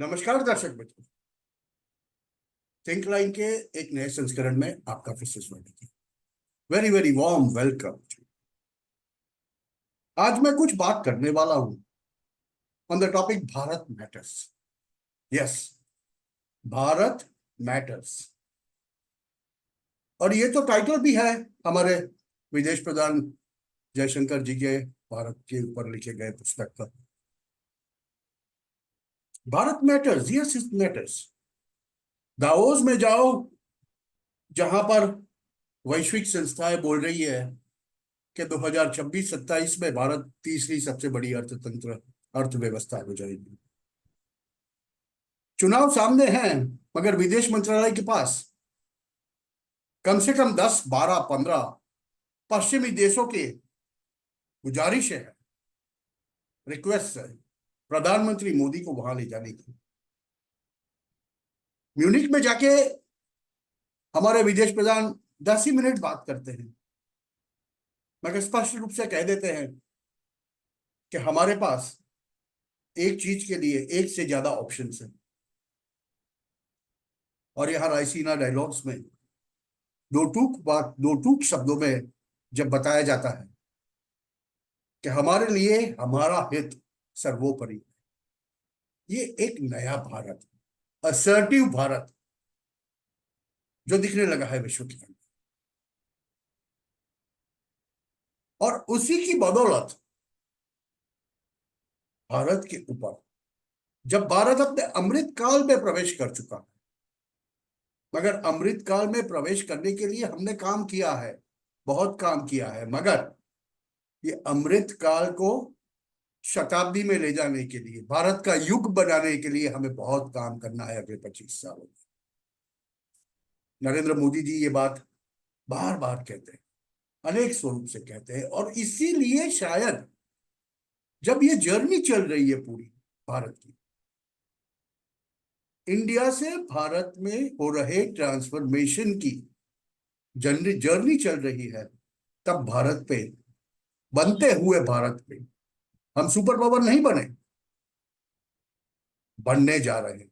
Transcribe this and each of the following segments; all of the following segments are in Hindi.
नमस्कार दर्शक मित्रों। थिंक लाइन के एक नए संस्करण में आपका फिर से स्वागत है। Very very warm welcome. आज मैं कुछ बात करने वाला हूं on the topic Bharat matters. Yes, Bharat matters. और ये तो टाइटल भी है हमारे विदेश प्रधान जयशंकर जी के भारत के ऊपर लिखे गए पुस्तक का। Bharat matters, yes it matters. Davos में जाओ, जहां पर वैश्विक संस्थाएं बोल रही है कि 2026-27 में भारत तीसरी सबसे बड़ी अर्थव्यवस्था हो जाएगी। चुनाव सामने हैं, मगर विदेश मंत्रालय के पास कम से कम 10, 12, 15 पश्चिमी देशों के गुजारिश है, रिक्वेस्ट है प्रधानमंत्री मोदी को वहां ले जाने की। म्यूनिक में जाके हमारे विदेश प्रधान 10 ही मिनट बात करते हैं, मगर स्पष्ट रूप से कह देते हैं कि हमारे पास एक चीज के लिए एक से ज्यादा ऑप्शंस हैं। और यहां रायसीना डायलॉग्स में दो टूक शब्दों में जब बताया जाता है कि हमारे लिए हमारा हित सर्वोपरि, ये एक नया भारत, असर्टिव भारत जो दिखने लगा है विश्व के अंदर। और उसी की बदौलत भारत के ऊपर जब भारत अपने अमृत काल में प्रवेश कर चुका है, मगर अमृत काल में प्रवेश करने के लिए हमने काम किया है, बहुत काम किया है, मगर ये अमृत काल को शताब्दी में ले जाने के लिए, भारत का युग बनाने के लिए हमें बहुत काम करना है अगले 25 सालों में। नरेंद्र मोदी जी ये बात बार बार कहते हैं, अनेक स्वरूप से कहते हैं। और इसीलिए शायद जब ये जर्नी चल रही है पूरी भारत की, इंडिया से भारत में हो रहे ट्रांसफॉर्मेशन की जर्नी चल रही है, तब भारत पे, बनते हुए भारत पे, हम सुपर पावर नहीं बने, बनने जा रहे हैं।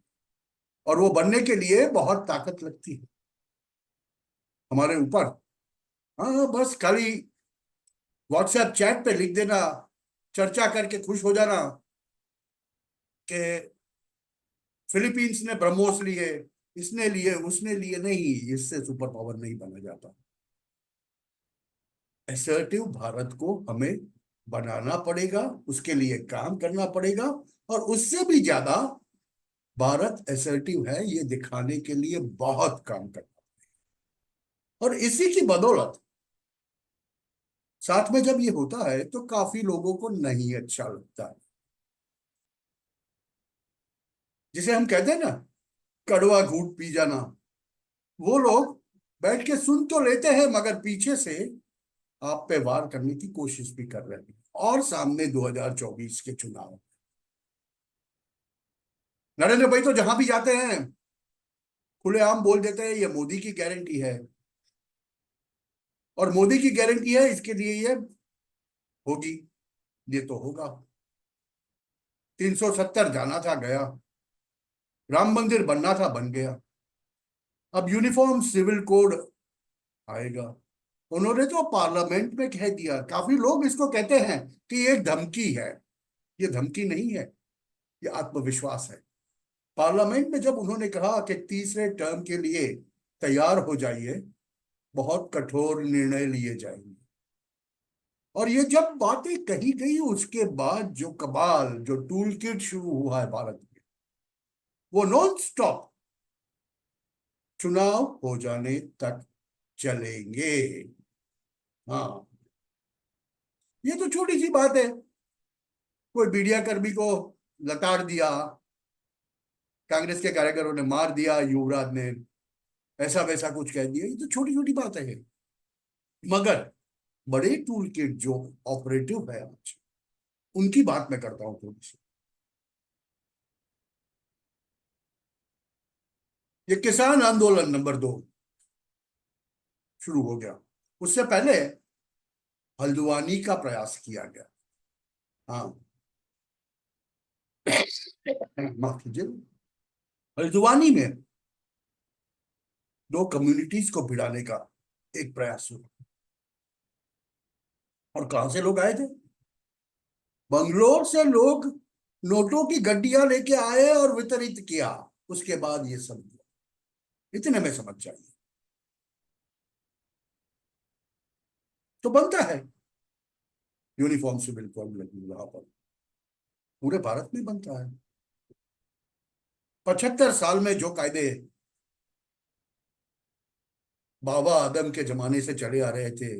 और वो बनने के लिए बहुत ताकत लगती है हमारे ऊपर। हाँ, बस खाली व्हाट्सएप चैट पे लिख देना, चर्चा करके खुश हो जाना कि फिलीपींस ने ब्रह्मोस लिए, इसने लिए, उसने लिए, नहीं, इससे सुपर पावर नहीं बना जाता। असर्टिव भारत को हमें बनाना पड़ेगा, उसके लिए काम करना पड़ेगा। और उससे भी ज्यादा भारत असर्टिव है ये दिखाने के लिए बहुत काम करना। और इसी की बदौलत साथ में जब ये होता है तो काफी लोगों को नहीं अच्छा लगता है, जिसे हम कहते हैं ना, कड़वा घूंट पी जाना। वो लोग बैठ के सुन तो लेते हैं, मगर पीछे से आप पे वार करने की कोशिश भी कर रहे हैं। और सामने 2024 के चुनाव, नरेंद्र भाई तो जहां भी जाते हैं खुलेआम बोल देते हैं ये मोदी की गारंटी है, और मोदी की गारंटी है इसके लिए ये होगी, ये तो होगा। 370 जाना था, गया। राम मंदिर बनना था, बन गया। अब यूनिफॉर्म सिविल कोड आएगा। उन्होंने तो पार्लियामेंट में कह दिया, काफी लोग इसको कहते हैं कि ये धमकी है। ये धमकी नहीं है, ये आत्मविश्वास है। पार्लियामेंट में जब उन्होंने कहा कि तीसरे टर्म के लिए तैयार हो जाइए, बहुत कठोर निर्णय लिए जाएंगे। और ये जब बातें कही गई, उसके बाद जो कबाल, जो टूल किट शुरू हुआ है भारत में, वो नॉन स्टॉप चुनाव हो जाने तक चलेंगे। हाँ, ये तो छोटी सी बात है, कोई मीडिया कर्मी को लताड़ दिया, कांग्रेस के कार्यकरों ने मार दिया, युवराज ने ऐसा वैसा कुछ कह दिया, ये तो छोटी छोटी बात है। मगर बड़े टूल किट जो ऑपरेटिव है आज, उनकी बात मैं करता हूं थोड़ी सी। ये किसान आंदोलन नंबर 2 शुरू हो गया। उससे पहले हल्द्वानी का प्रयास किया गया। हाँ, माफ कीजिए, हल्द्वानी में दो कम्युनिटीज को भिड़ाने का एक प्रयास हुआ। और कहां से लोग आए थे? बंगलोर से लोग नोटों की गड्डियां लेके आए और वितरित किया। उसके बाद ये सब हुआ। इतने में समझ चाहिए तो बनता है यूनिफॉर्म सिविल कोड वहां पर। पूरे भारत में बनता है। 75 साल में जो कायदे बाबा आदम के जमाने से चले आ रहे थे,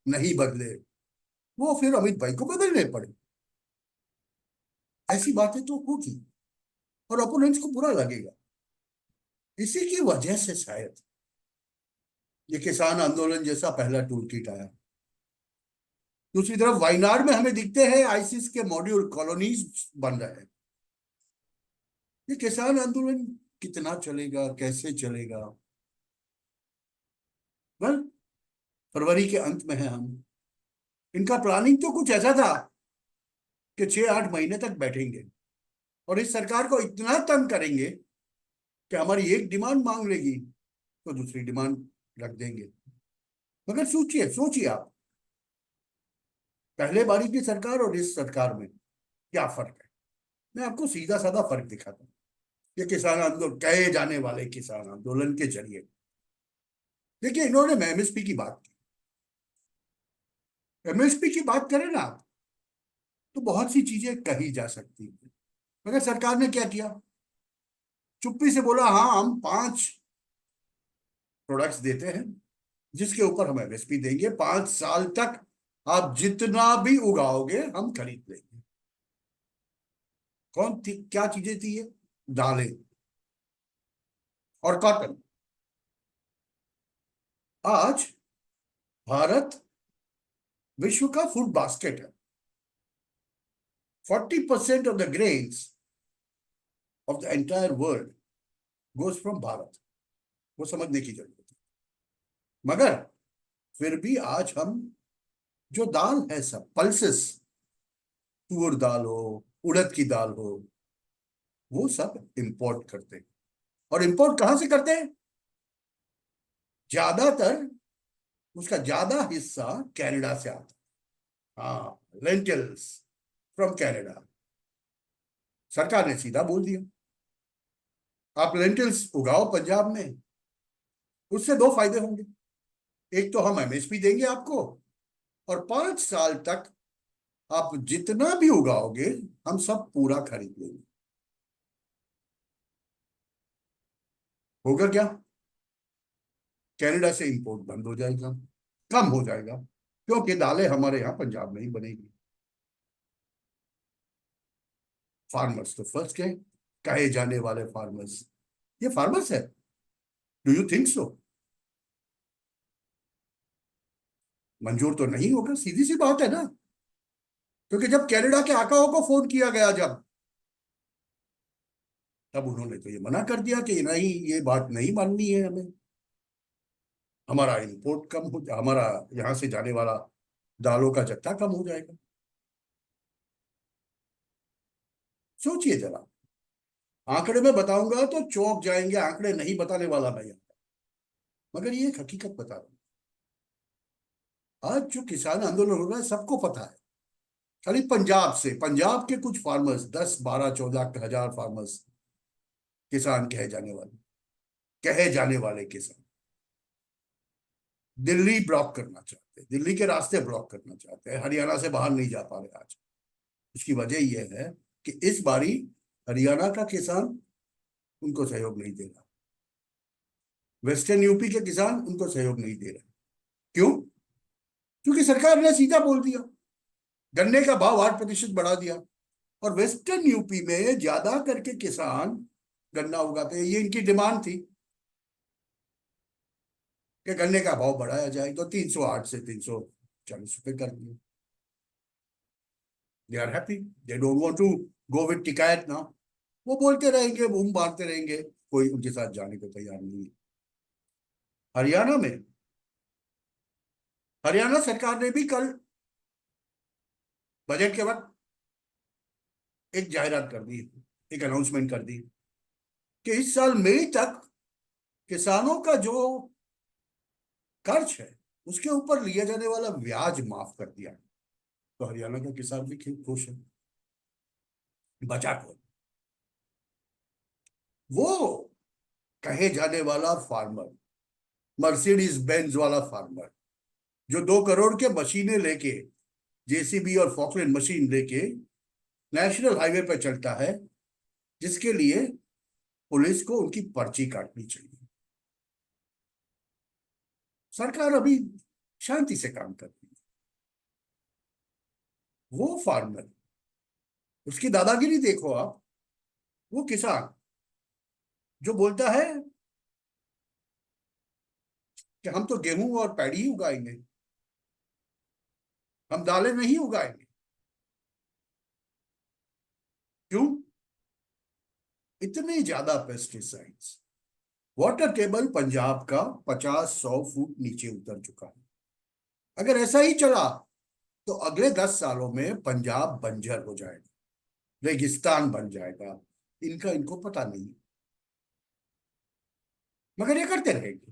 नहीं बदले, वो फिर अमित भाई को बदलने पड़े। ऐसी बातें तो होगी और अपोनेंट्स को बुरा लगेगा। इसी की वजह से शायद ये किसान आंदोलन जैसा पहला टूल किट आया। दूसरी तरफ वायनाड में हमें दिखते हैं आईसिस के मॉड्यूल कॉलोनीज बन रहे हैं। ये किसान आंदोलन कितना चलेगा, कैसे चलेगा? वेल, फरवरी के अंत में है हम। इनका प्लानिंग तो कुछ ऐसा था कि 6-8 महीने तक बैठेंगे और इस सरकार को इतना तंग करेंगे कि हमारी एक डिमांड मांग लेगी तो दूसरी डिमांड रख देंगे। मगर सोचिए सोचिए आप, पहले बारी की सरकार और इस सरकार में क्या फर्क है? मैं आपको सीधा साधा फर्क दिखाता हूँ। ये किसान आंदोलन, कहे जाने वाले किसान आंदोलन के जरिए, देखिए इन्होंने एमएसपी की बात की। एमएसपी की बात करें ना आप, तो बहुत सी चीजें कही जा सकती है। मगर सरकार ने क्या किया? चुप्पी से बोला हाँ हम 5 प्रोडक्ट्स देते हैं जिसके ऊपर हम एमएसपी देंगे, 5 साल तक आप जितना भी उगाओगे हम खरीद लेंगे। कौन थी, क्या चीजें थी ये? दालें और कॉटन। आज भारत विश्व का फूड बास्केट है। 40% of the grains of the entire world goes from Bharat. वो समझने की जरूरत है। मगर फिर भी आज हम जो दाल है, सब पल्सेस, तुअर दाल हो, उड़द की दाल हो, वो सब इंपोर्ट करते हैं। और इंपोर्ट कहां से करते हैं? ज्यादातर उसका ज्यादा हिस्सा कनाडा से आता है। हाँ, लेंटिल्स फ्रॉम कनाडा। सरकार ने सीधा बोल दिया आप लेंटिल्स उगाओ पंजाब में, उससे दो फायदे होंगे। एक तो हम एमएसपी देंगे आपको, और 5 साल तक आप जितना भी उगाओगे हम सब पूरा खरीद लेंगे। होगा क्या? कनाडा से इंपोर्ट बंद हो जाएगा, कम हो जाएगा, क्योंकि दालें हमारे यहाँ पंजाब में ही बनेगी। फार्मर्स तो फर्स्ट है, कहे जाने वाले फार्मर्स, ये फार्मर्स है। Do you think so? मंजूर तो नहीं होगा, सीधी सी बात है ना। क्योंकि जब कनाडा के आकाओं को फोन किया गया, जब तब उन्होंने तो ये मना कर दिया कि नहीं, ये बात नहीं माननी है हमें। हमारा इंपोर्ट कम हो, हमारा यहां से जाने वाला दालों का जत्था कम हो जाएगा। सोचिए जरा। आंकड़े में बताऊंगा तो चौंक जाएंगे, आंकड़े नहीं बताने वाला मैं यहाँ। मगर ये एक हकीकत बता रहा हूं। आज जो किसान आंदोलन हो रहा है सबको पता है। खाली पंजाब से, पंजाब के कुछ फार्मर्स, 10, 12, 14 हजार फार्मर्स, किसान कहे जाने वाले किसान दिल्ली ब्लॉक करना चाहते हैं, दिल्ली के रास्ते ब्लॉक करना चाहते हैं, हरियाणा से बाहर नहीं जा पा रहे आज। उसकी वजह यह है कि इस बारी हरियाणा का किसान उनको सहयोग नहीं दे रहा, वेस्टर्न यूपी के किसान उनको सहयोग नहीं दे रहे। क्यों? क्योंकि सरकार ने सीधा बोल दिया, गन्ने का भाव 8% बढ़ा दिया। और वेस्टर्न यूपी में ज्यादा करके किसान गन्ना उगाते हैं, ये इनकी डिमांड थी कि गन्ने का भाव बढ़ाया जाए, तो 308 से 340 रुपए कर दिए। They are happy, they don't want to go with Tikait now. वो बोलते रहेंगे, बूम मारते रहेंगे, कोई उनके साथ जाने को तैयार नहीं है। हरियाणा में, हरियाणा सरकार ने भी कल बजट के वक्त एक जाहिरात कर दी, एक अनाउंसमेंट कर दी कि इस साल मई तक किसानों का जो कर्ज है उसके ऊपर लिया जाने वाला ब्याज माफ कर दिया। तो हरियाणा का किसान भी खुश है। बचा कौन? वो कहे जाने वाला फार्मर, मर्सिडीज बेंज वाला फार्मर, जो 2 करोड़ के मशीनें लेके, जेसीबी और फॉकलैंड मशीन लेके नेशनल हाईवे पर चलता है, जिसके लिए पुलिस को उनकी पर्ची काटनी चाहिए। सरकार अभी शांति से काम करती है। वो फार्मर, उसकी दादागिरी देखो आप। वो किसान जो बोलता है कि हम तो गेहूं और पैडी ही उगाएंगे, हम दालें नहीं उगाएंगे। क्यों? इतने ज्यादा पेस्टिसाइड्स। वाटर टेबल पंजाब का 50-100 फुट नीचे उतर चुका है। अगर ऐसा ही चला तो अगले 10 सालों में पंजाब बंजर हो जाएगा, रेगिस्तान बन जाएगा। इनका इनको पता नहीं, मगर ये करते रहेंगे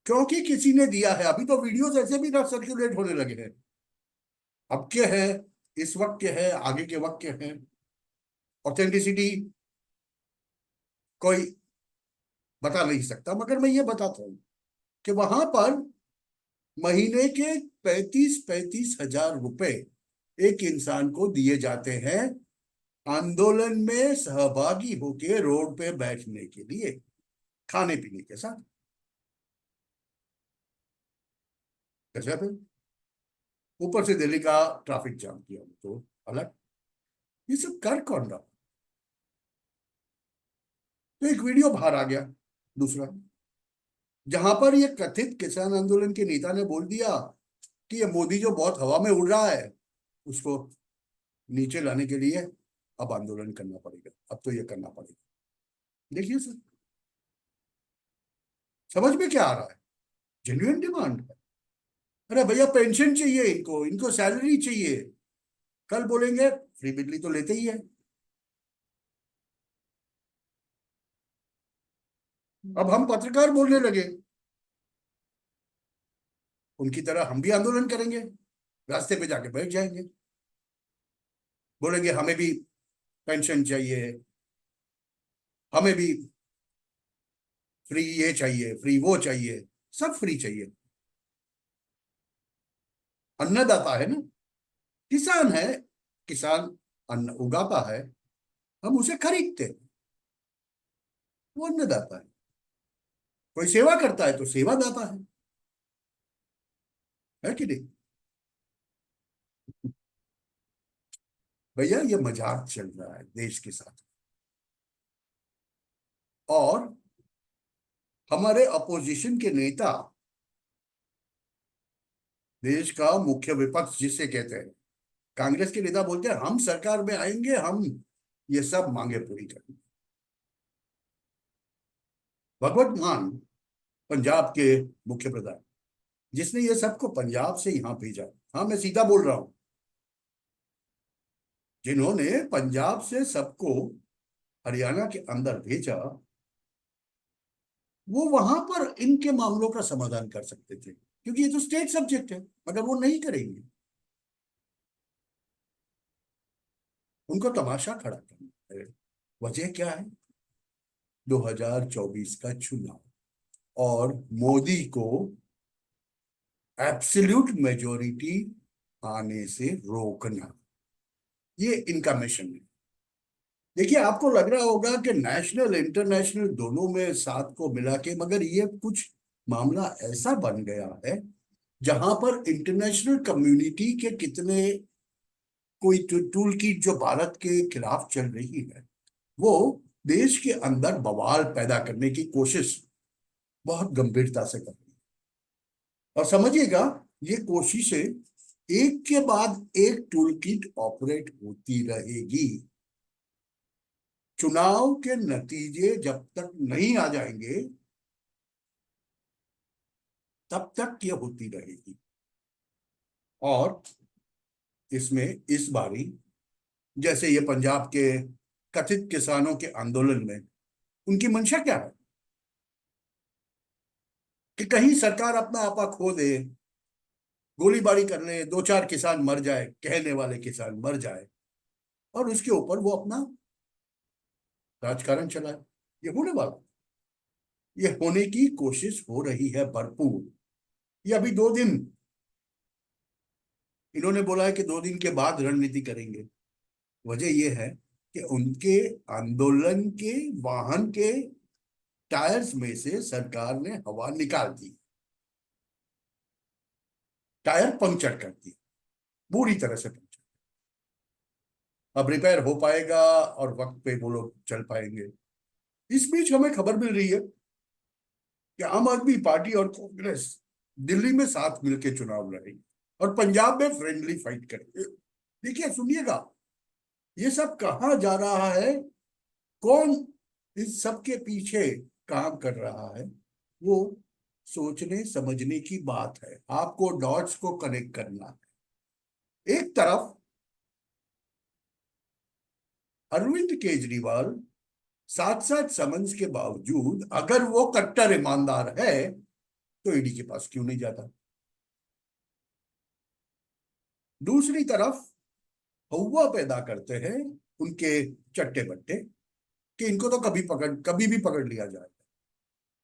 क्योंकि किसी ने दिया है। अभी तो वीडियोस ऐसे भी ना सर्कुलेट होने लगे हैं। अब के हैं, इस वक्त के हैं, आगे के वक्त के हैं। ऑथेंटिसिटी कोई बता नहीं सकता, मगर मैं ये बताता हूं कि वहां पर महीने के 35-35 हजार रुपए एक इंसान को दिए जाते हैं आंदोलन में सहभागी होके रोड पे बैठने के लिए, खाने पीने के साथ। गजब है। ऊपर से दिल्ली का ट्रैफिक जाम किया तो अलग। ये सब कर कौन रहा? तो एक वीडियो बाहर आ गया दूसरा, जहां पर ये कथित किसान आंदोलन के नेता ने बोल दिया कि ये मोदी जो बहुत हवा में उड़ रहा है, उसको नीचे लाने के लिए अब आंदोलन करना पड़ेगा, अब तो ये करना पड़ेगा। देखिए सर, समझ में क्या आ रहा है? जेन्युइन डिमांड है। अरे भैया पेंशन चाहिए इनको, इनको सैलरी चाहिए। कल बोलेंगे फ्री बिजली तो लेते ही है। अब हम पत्रकार बोलने लगे, उनकी तरह हम भी आंदोलन करेंगे, रास्ते पे जाके बैठ जाएंगे, बोलेंगे हमें भी पेंशन चाहिए, हमें भी फ्री ये चाहिए, फ्री वो चाहिए, सब फ्री चाहिए। अन्नदाता है ना, किसान है। किसान अन्न उगाता है, हम उसे खरीदते हैं। वो अन्नदाता है। कोई सेवा करता है तो सेवादाता है कि नहीं? भैया ये मजाक चल रहा है देश के साथ। और हमारे अपोजिशन के नेता, देश का मुख्य विपक्ष जिसे कहते हैं, कांग्रेस के नेता बोलते हैं हम सरकार में आएंगे, हम ये सब मांगे पूरी करेंगे। भगवत मान, पंजाब के मुख्य प्रधान, जिसने ये सबको पंजाब से यहां भेजा, हाँ मैं सीधा बोल रहा हूं, जिन्होंने पंजाब से सबको हरियाणा के अंदर भेजा, वो वहां पर इनके मामलों का समाधान कर सकते थे, क्योंकि ये तो स्टेट सब्जेक्ट है। मगर वो नहीं करेंगे, उनको तमाशा खड़ा करना है। वजह क्या है? 2024 का चुनाव और मोदी को एब्सोल्यूट मेजोरिटी आने से रोकना, ये इनका मिशन है। देखिए आपको लग रहा होगा कि नेशनल इंटरनेशनल दोनों में साथ को मिला के, मगर ये कुछ मामला ऐसा बन गया है जहां पर इंटरनेशनल कम्युनिटी के कितने कोई टूल किट जो भारत के खिलाफ चल रही है, वो देश के अंदर बवाल पैदा करने की कोशिश बहुत गंभीरता से कर रही है। और समझिएगा, ये कोशिशें एक के बाद एक टूल किट ऑपरेट होती रहेगी। चुनाव के नतीजे जब तक नहीं आ जाएंगे तब तक ये होती रहेगी। और इसमें इस बारी जैसे ये पंजाब के कथित किसानों के आंदोलन में उनकी मंशा क्या है? कि कहीं सरकार अपना आपा खो दे, गोलीबारी कर ले, दो चार किसान मर जाए, कहने वाले किसान मर जाए, और उसके ऊपर वो अपना राजकारण चलाए। ये होने वाला, ये होने की कोशिश हो रही है भरपूर। ये अभी 2 दिन, इन्होंने बोला है कि 2 दिन के बाद रणनीति करेंगे। वजह यह है कि उनके आंदोलन के वाहन के टायर्स में से सरकार ने हवा निकाल दी, टायर पंक्चर कर दी, बुरी तरह से पंक्चर। अब रिपेयर हो पाएगा और वक्त पे वो लोग चल पाएंगे। इस बीच हमें खबर मिल रही है कि आम आदमी पार्टी और कांग्रेस दिल्ली में साथ मिलकर चुनाव लड़ेंगे और पंजाब में फ्रेंडली फाइट करेंगे। देखिए, सुनिएगा, ये सब कहाँ जा रहा है, कौन इस सब के पीछे काम कर रहा है, वो सोचने समझने की बात है। आपको डॉट्स को कनेक्ट करना है। एक तरफ अरविंद केजरीवाल 7-7 समन्स के बावजूद अगर वो कट्टर ईमानदार है तो ईडी के पास क्यों नहीं जाता? दूसरी तरफ हवा पैदा करते हैं उनके चट्टे बट्टे कि इनको तो कभी भी पकड़ लिया जाए।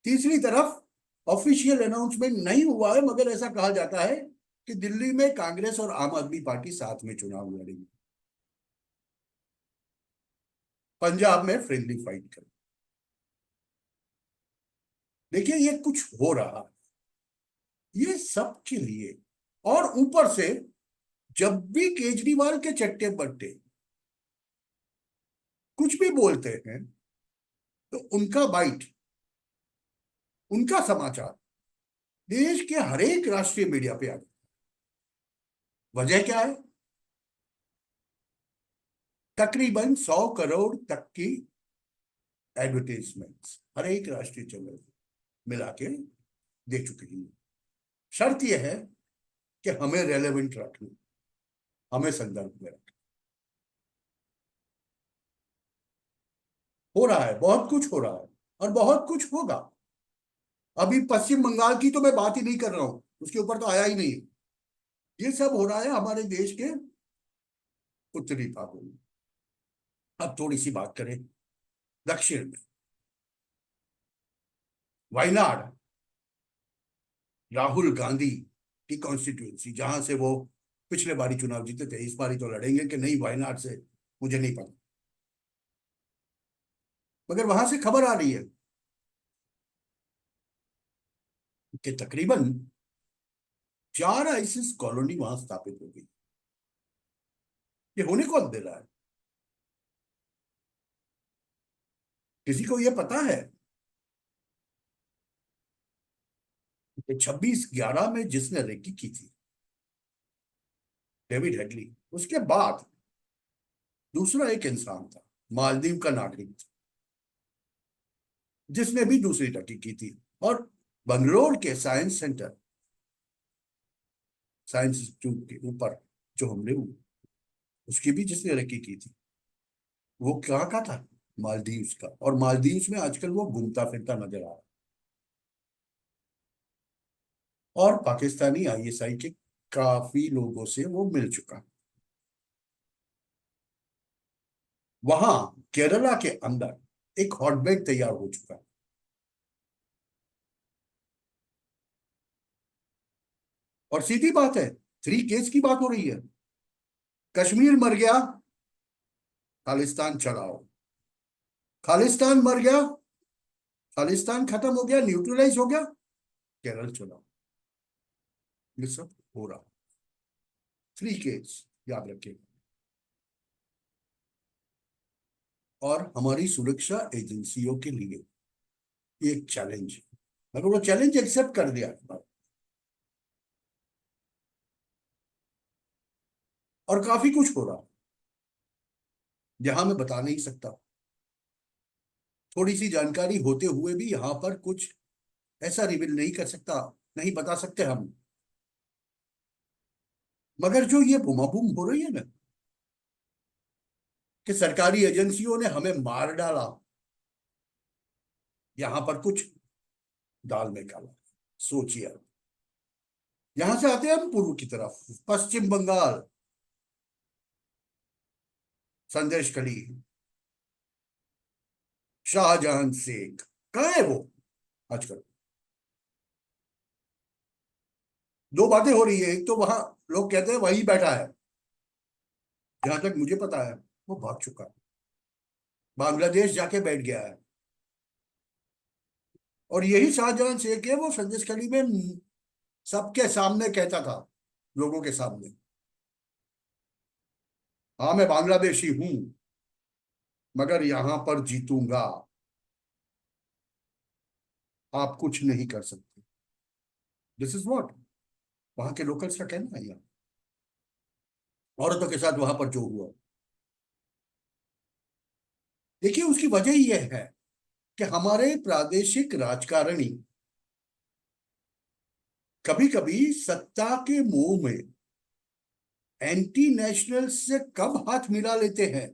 तीसरी तरफ ऑफिशियल अनाउंसमेंट नहीं हुआ है, मगर ऐसा कहा जाता है कि दिल्ली में कांग्रेस और आम आदमी पार्टी साथ में चुनाव लड़ेगी, पंजाब में फ्रेंडली फाइट करें। देखिए, ये कुछ हो रहा है ये सब के लिए। और ऊपर से जब भी केजरीवाल के चट्टे बट्टे कुछ भी बोलते हैं तो उनका बाइट, उनका समाचार देश के हर एक राष्ट्रीय मीडिया पे आ जाता है। वजह क्या है? तकरीबन 100 करोड़ तक की एडवर्टीजमेंट्स हर एक राष्ट्रीय चैनल मिला के दे चुके हैं। शर्त यह है कि हमें रेलेवेंट रखना, हमें संदर्भ में रखना। हो रहा है, बहुत कुछ हो रहा है और बहुत कुछ होगा। अभी पश्चिम बंगाल की तो मैं बात ही नहीं कर रहा हूं, उसके ऊपर तो आया ही नहीं। ये सब हो रहा है हमारे देश के उत्तरी भागों में। अब थोड़ी सी बात करें दक्षिण में। वायनाड, राहुल गांधी की कॉन्स्टिट्यूंसी, जहां से वो पिछले बारी चुनाव जीते थे, इस बारी तो लड़ेंगे कि नहीं वायनाड से मुझे नहीं पता, मगर वहां से खबर आ रही है कि तकरीबन 4 आईसिस कॉलोनी वहां स्थापित हो गई। ये होने कौन दे रहा है? किसी को ये पता है कि 26/11 में जिसने रेकी की थी, डेविड हेडली, उसके बाद दूसरा एक इंसान था, मालदीव का नागरिक था, जिसने भी दूसरी रेकी की थी। और बंगलोर के साइंस सेंटर, साइंस इंस्टीट्यूट के ऊपर जो हमले हुए, उसकी भी जिसने रेकी की थी, वो कहाँ का था? मालदीव्स का। और मालदीव्स में आजकल वो घूमता फिरता नजर आ रहा है। और पाकिस्तानी आईएसआई के काफी लोगों से वो मिल चुका। वहां केरला के अंदर एक हॉटबेड तैयार हो चुका है। और सीधी बात है, 3 केस की बात हो रही है। कश्मीर मर गया, खालिस्तान चलाओ। खालिस्तान मर गया, खालिस्तान खत्म हो गया, न्यूट्रलाइज हो गया, केरल चलाओ। ये सब हो रहा। 3 केस, याद रखिएगा। और हमारी सुरक्षा एजेंसियों के लिए ये एक चैलेंज है, मगर वो चैलेंज एक्सेप्ट कर दिया। और काफी कुछ हो रहा जहां मैं बता नहीं सकता। थोड़ी सी जानकारी होते हुए भी यहां पर कुछ ऐसा रिवील नहीं कर सकता, नहीं बता सकते हम। मगर जो ये बुमाबुम हो रही है ना, कि सरकारी एजेंसियों ने हमें मार डाला, यहां पर कुछ दाल में काला। सोचिए आप। यहां से आते हैं हम पूर्व की तरफ, पश्चिम बंगाल। संदेश खली, शाहजहां शेख, कहाँ है वो आजकल? दो बातें हो रही है, एक तो वहां लोग कहते हैं वही बैठा है, जहां तक मुझे पता है वो भाग चुका है, बांग्लादेश जाके बैठ गया है। और यही शाहजहां शेख है, वो संदेश खली में सबके सामने कहता था, लोगों के सामने, हाँ मैं बांग्लादेशी हूं, मगर यहां पर जीतूंगा, आप कुछ नहीं कर सकते। दिस इज व्हाट वहां के लोकल्स का कहना है। यहाँ औरतों के साथ वहां पर जो हुआ, देखिए उसकी वजह यह है कि हमारे प्रादेशिक राजकारणी कभी कभी सत्ता के मोह में एंटी नेशनल से कब हाथ मिला लेते हैं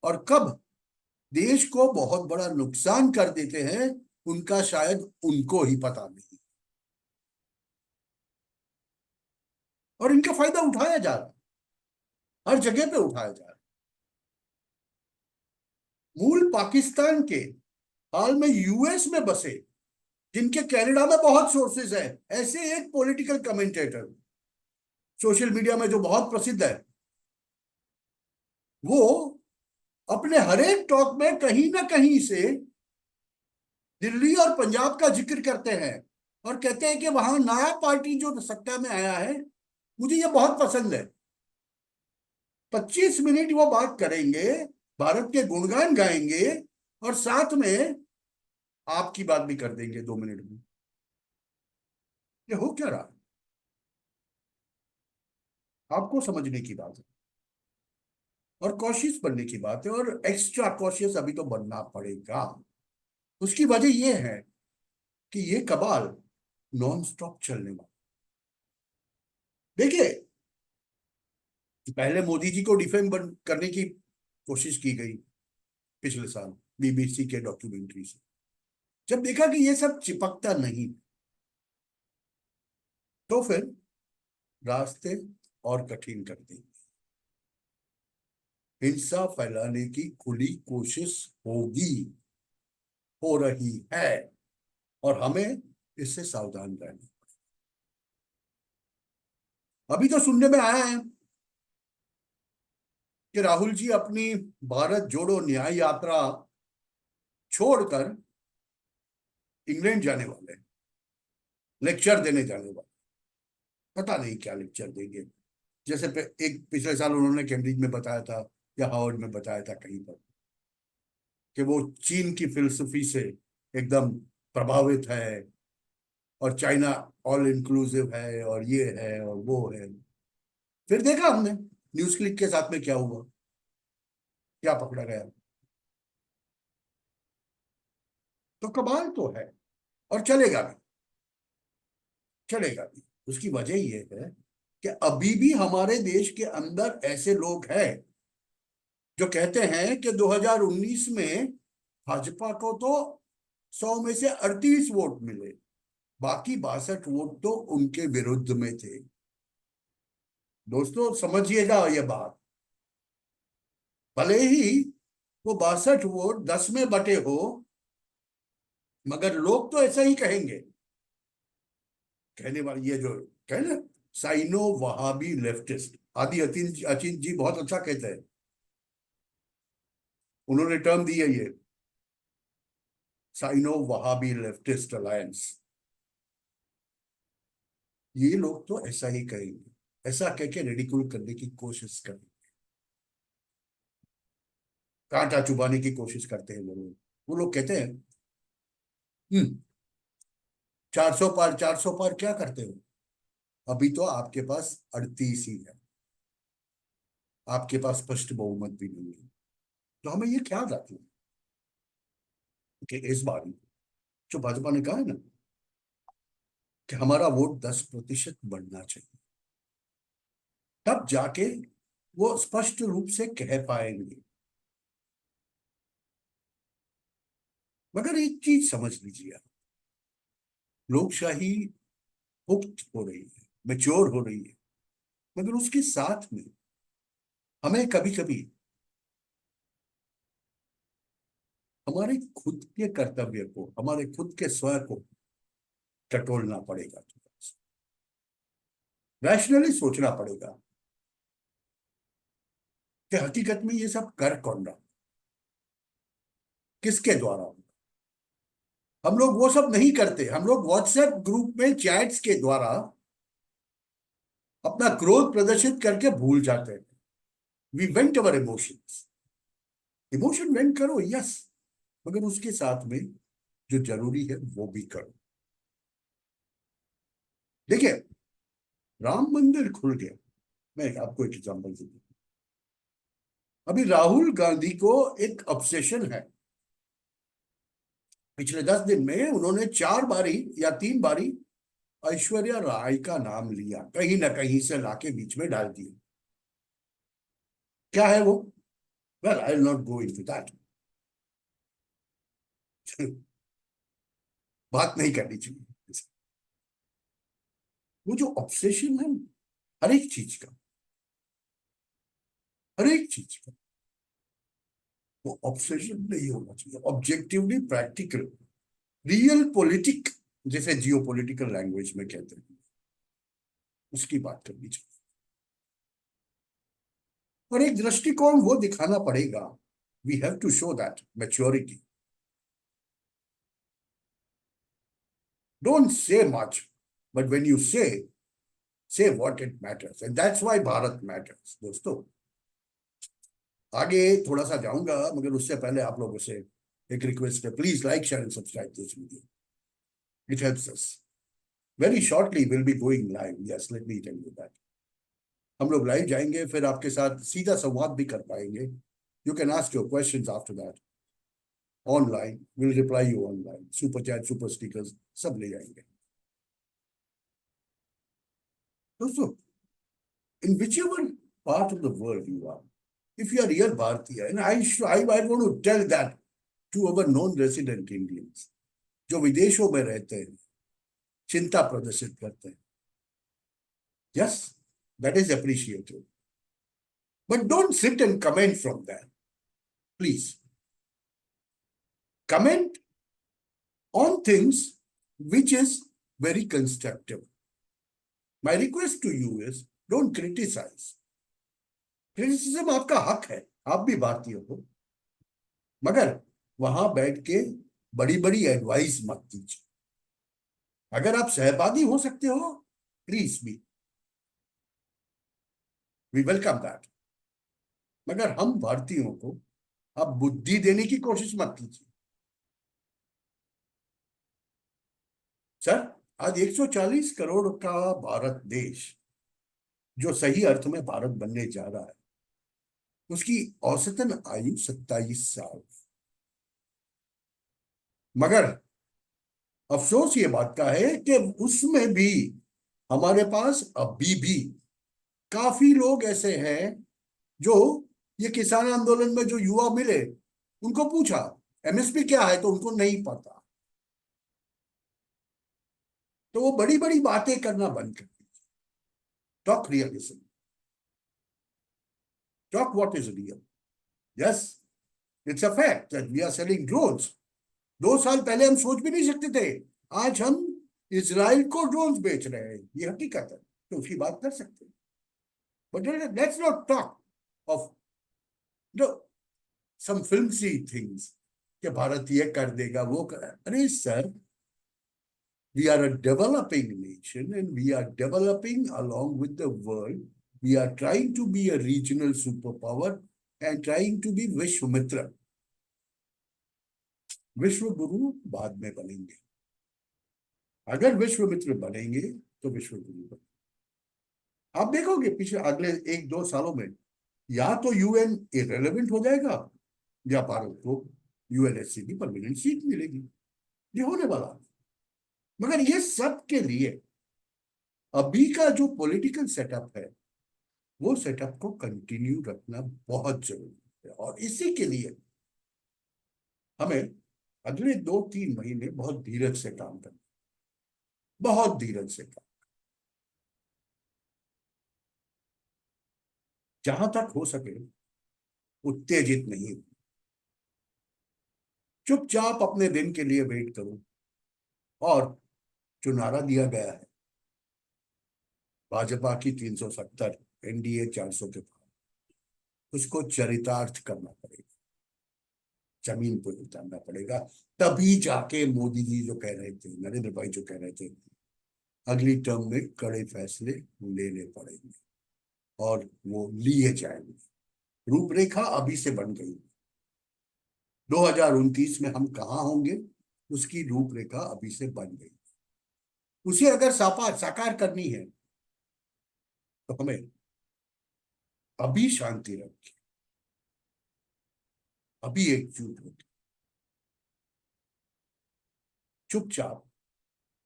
और कब देश को बहुत बड़ा नुकसान कर देते हैं, उनका शायद उनको ही पता नहीं। और इनका फायदा उठाया जा रहा है, हर जगह पे उठाया जा रहा है। मूल पाकिस्तान के, हाल में यूएस में बसे, जिनके कनाडा में बहुत सोर्सेज है, ऐसे एक पॉलिटिकल कमेंटेटर सोशल मीडिया में जो बहुत प्रसिद्ध है, वो अपने हर एक टॉक में कहीं ना कहीं से दिल्ली और पंजाब का जिक्र करते हैं और कहते हैं कि वहां नया पार्टी जो सत्ता में आया है, मुझे ये बहुत पसंद है। 25 मिनट वो बात करेंगे, भारत के गुणगान गाएंगे, और साथ में आपकी बात भी कर देंगे 2 मिनट में। ये हो क्या रहा है? आपको समझने की बात है और कॉशियस बनने की बात है, और एक्स्ट्रा कॉशियस अभी तो बनना पड़ेगा। उसकी वजह यह है कि ये कबाल नॉन स्टॉप चलने वाला। देखिए, पहले मोदी जी को डिफेम करने की कोशिश की गई पिछले साल बीबीसी के डॉक्यूमेंट्री से। जब देखा कि ये सब चिपकता नहीं, तो फिर रास्ते और कठिन कर दी, हिंसा फैलाने की खुली कोशिश होगी, हो रही है, और हमें इससे सावधान रहना। अभी तो सुनने में आया है कि राहुल जी अपनी भारत जोड़ो न्याय यात्रा छोड़कर इंग्लैंड जाने वाले हैं, लेक्चर देने जाने वाले। पता नहीं क्या लेक्चर देंगे। जैसे एक पिछले साल उन्होंने कैम्ब्रिज में बताया था, या हार्वर्ड में बताया था कहीं पर, कि वो चीन की फिलसफी से एकदम प्रभावित है, और चाइना ऑल इंक्लूसिव है, और ये है और वो है। फिर देखा हमने न्यूज क्लिक के साथ में क्या हुआ, क्या पकड़ा गया। तो कमाल तो है, और चलेगा भी, चलेगा भी। उसकी वजह यह है कि अभी भी हमारे देश के अंदर ऐसे लोग हैं जो कहते हैं कि 2019 में भाजपा को तो 100 में से 38 वोट मिले, बाकी 62 वोट तो उनके विरुद्ध में थे। दोस्तों समझिएगा ये बात, भले ही वो 62 वोट 10 में बटे हो, मगर लोग तो ऐसा ही कहेंगे। कहने वाले ये जो कहना, साइनो वहाबी लेफ्टिस्ट, आदि अचिन अचिन जी बहुत अच्छा कहते हैं, उन्होंने टर्म दी है ये, साइनो वहाबी लेफ्टिस्ट अलायंस। ये लोग तो ऐसा ही कहेंगे, ऐसा कह के रेडिकुल करने की कोशिश करेंगे, कांटा चुभाने की कोशिश करते हैं वो लोग। वो लोग कहते हैं, 400 पार, 400 पार क्या करते हो, अभी तो आपके पास 38 ही है, आपके पास स्पष्ट बहुमत भी नहीं है। तो हमें ये ख्याल रखना कि इस बार जो भाजपा ने कहा है ना कि हमारा वोट 10% बढ़ना चाहिए, तब जाके वो स्पष्ट रूप से कह पाएंगे। मगर एक चीज समझ लीजिए आप, लोकशाही पुख्त हो रही है, मैच्योर हो रही है, मगर उसके साथ में हमें कभी कभी हमारे खुद के कर्तव्य को, हमारे खुद के स्वयं को टटोलना पड़ेगा, रैशनली सोचना पड़ेगा कि हकीकत में ये सब कर कौन रहा, किसके द्वारा। हम लोग वो सब नहीं करते, हम लोग व्हाट्सएप ग्रुप में चैट्स के द्वारा अपना क्रोध प्रदर्शित करके भूल जाते हैं। We vent our emotions, emotion vent करो यस, मगर उसके साथ में जो जरूरी है वो भी करो। देखिए, राम मंदिर खुल गया, मैं आपको एक एग्जांपल दूं। अभी राहुल गांधी को एक ऑब्सेशन है, पिछले 10 दिन में उन्होंने 4 बारी या 3 बारी ऐश्वर्या राय का नाम लिया, कहीं ना कहीं से लाके बीच में डाल दिया। क्या है वो? Well, I will not go into that. बात नहीं करनी चाहिए। वो जो ऑब्सेशन है हर एक चीज का, हर एक चीज का, वो ऑब्सेशन नहीं होना चाहिए, ऑब्जेक्टिवली प्रैक्टिकल, रियल पॉलिटिक, जैसे जियो पॉलिटिकल लैंग्वेज में कहते हैं, उसकी बात करनी चाहिए। और एक दृष्टिकोण वो दिखाना पड़ेगा, we have to show that maturity. Don't say much, but when you say what it matters, and that's why Bharat matters. दोस्तों, आगे थोड़ा सा जाऊंगा, मगर उससे पहले आप लोगों से एक रिक्वेस्ट है, please like share and subscribe this video, it helps us. Very shortly will be going live, yes let me tell you that. हम लोग लाइव जाएंगे, फिर आपके साथ सीधा संवाद भी कर पाएंगे। You can ask your questions after that online, will reply you online, super chat, super stickers सब ले जाएंगे। दोस्तों, in whichever part of the world you are, if you are real Bharatiya, and I want to tell that to our non-resident Indians, जो विदेशों में रहते हैं, चिंता प्रदर्शित करते हैं, yes, that is appreciated, but don't sit and comment from there, please. Comment on things which is very constructive. My request to you is don't criticize. Criticism आपका हक है, आप भी भारतीय हो, मगर वहां बैठ के बड़ी बड़ी एडवाइस मत दीजिए। अगर आप सहभागी हो सकते हो, please be, we welcome that, मगर हम भारतीयों को आप बुद्धि देने की कोशिश मत कीजिए। सर, आज 140 करोड़ का भारत देश, जो सही अर्थ में भारत बनने जा रहा है, उसकी औसतन आयु 27 साल, मगर अफसोस ये बात का है कि उसमें भी हमारे पास अभी भी काफी लोग ऐसे हैं जो, ये किसान आंदोलन में जो युवा मिले, उनको पूछा एमएसपी क्या है तो उनको नहीं पता। तो वो बड़ी बड़ी बातें करना बंद कर दीजिए, talk realism, talk what is real. Yes, it's a fact that we are selling drones. 2 साल पहले हम सोच भी नहीं सकते थे, आज हम इसराइल को ड्रोन्स बेच रहे हैं, ये हकीकत है, तो उसकी बात कर सकते हैं। But let's not talk of some flimsy things कि भारत ये कर देगा, वो कर। अरे sir, we are a developing nation and we are developing along with the world. We are trying to be a regional superpower and trying to be Vishwamitra. विश्व गुरु बाद में बनेंगे, अगर विश्वमित्र बनेंगे तो विश्व गुरु बनेंगे। आप देखोगे पिछले अगले 1-2 सालों में या तो यूएन इरेलेवेंट हो जाएगा, या भारत को यूएनएससी की परमानेंट सीट मिलेगी। ये होने वाला है, मगर ये सब के लिए अभी का जो पॉलिटिकल सेटअप है, वो सेटअप को कंटिन्यू रखना बहुत जरूरी है। और इसी के लिए हमें अगले 2-3 महीने बहुत धीरज से काम करना, बहुत धीरज से काम, जहां तक हो सके उत्तेजित नहीं, चुपचाप अपने दिन के लिए वेट करो। और जो नारा दिया गया है, भाजपा की 370, एनडीए 400 के पार, उसको चरितार्थ करना पड़ेगा, जमीन पर उतारना पड़ेगा। तभी जाके मोदी जी जो कह रहे थे, नरेंद्र भाई जो कह रहे थे, अगली टर्म में कड़े फैसले लेने पड़ेंगे, और वो लिए जाएंगे। रूपरेखा अभी से बन गई। 2029 में हम कहाँ होंगे, उसकी रूपरेखा अभी से बन गई। उसे अगर साकार साकार करनी है तो हमें अभी शांति रखी, अभी एकजुट होकर चुपचाप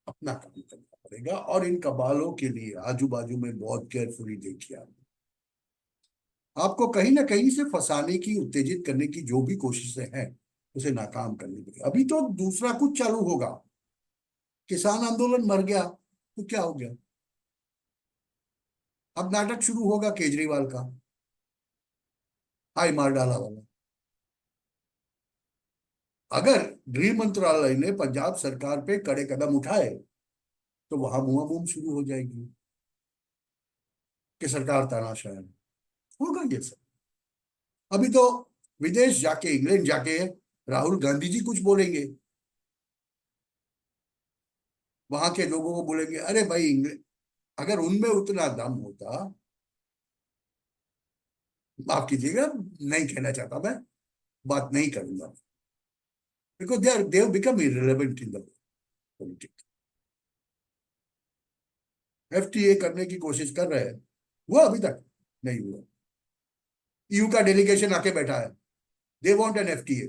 अपना काम करना पड़ेगा। और इन कबालों के लिए आजू बाजू में बहुत केयरफुली देखिए। आपको कहीं ना कहीं से फंसाने की, उत्तेजित करने की जो भी कोशिशें हैं, उसे नाकाम करनी पड़ेगी। अभी तो दूसरा कुछ चालू होगा, किसान आंदोलन मर गया तो क्या हो गया, अब नाटक शुरू होगा केजरीवाल का, हाई मार डाला वाला। अगर गृह मंत्रालय ने पंजाब सरकार पे कड़े कदम उठाए तो वहां मुंह बूम शुरू हो जाएगी कि सरकार तानाशाह है। होगा ये सब। अभी तो विदेश जाके, इंग्लैंड जाके राहुल गांधी जी कुछ बोलेंगे, वहां के लोगों को बोलेंगे, अरे भाई इंग्लैंड, अगर उनमें उतना दम होता, माफ कीजिएगा, नहीं कहना चाहता मैं, बात नहीं करूंगा, because they have become irrelevant in the politics. FTA करने की कोशिश कर रहे हैं, वो अभी तक नहीं हुआ। ईयू का डेलीगेशन आके बैठा है, they want an FTA,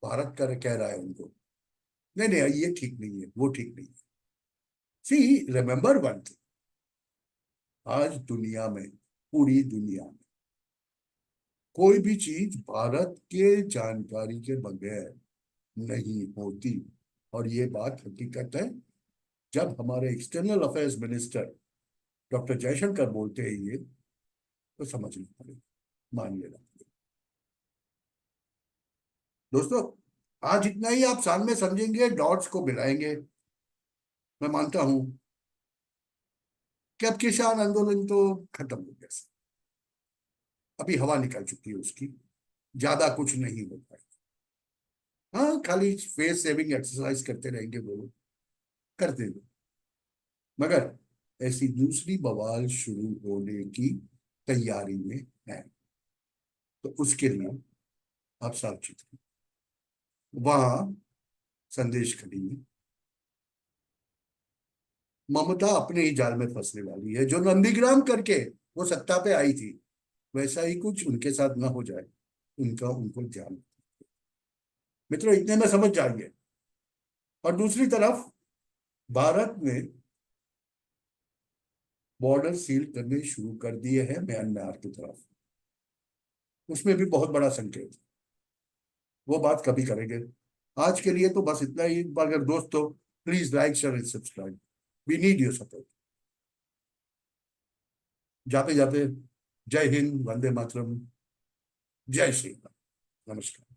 Bharat कर कह रहा है उनको, नहीं नहीं ये ठीक नहीं है, वो ठीक नहीं है। सी, रिमेंबर वन थिंग, आज दुनिया में, पूरी दुनिया में कोई भी चीज भारत के जानकारी के बगैर नहीं होती। और ये बात हकीकत है। जब हमारे external affairs minister doctor Jaishankar बोलते हैं ये, तो समझना पड़ेगा, मान लेना पड़ेगा। दोस्तों, आज इतना ही। आप साल में समझेंगे, डॉट्स को मिलाएंगे। मैं मानता हूं कि अब किसान आंदोलन तो खत्म हो गया, अभी हवा निकल चुकी है उसकी, ज्यादा कुछ नहीं हो पाएगा। हाँ, खाली फेस सेविंग एक्सरसाइज करते रहेंगे वो लोग, करते रहो। मगर ऐसी दूसरी बवाल शुरू होने की तैयारी में है, तो उसके लिए आप सावचेत रहिए। वहां संदेश खड़ी में ममता अपने ही जाल में फंसने वाली है। जो नंदीग्राम करके वो सत्ता पे आई थी, वैसा ही कुछ उनके साथ ना हो जाए, उनका उनको ध्यान। मित्रों, इतने में समझ जाइए। और दूसरी तरफ भारत ने बॉर्डर सील करने शुरू कर दिए हैं म्यांमार की तरफ, उसमें भी बहुत बड़ा संकेत है। वो बात कभी करेंगे। आज के लिए तो बस इतना ही। अगर दोस्तों, please like share and subscribe, we need your support. जाते जाते, जय हिंद, वंदे मातरम, जय श्री राम, नमस्कार।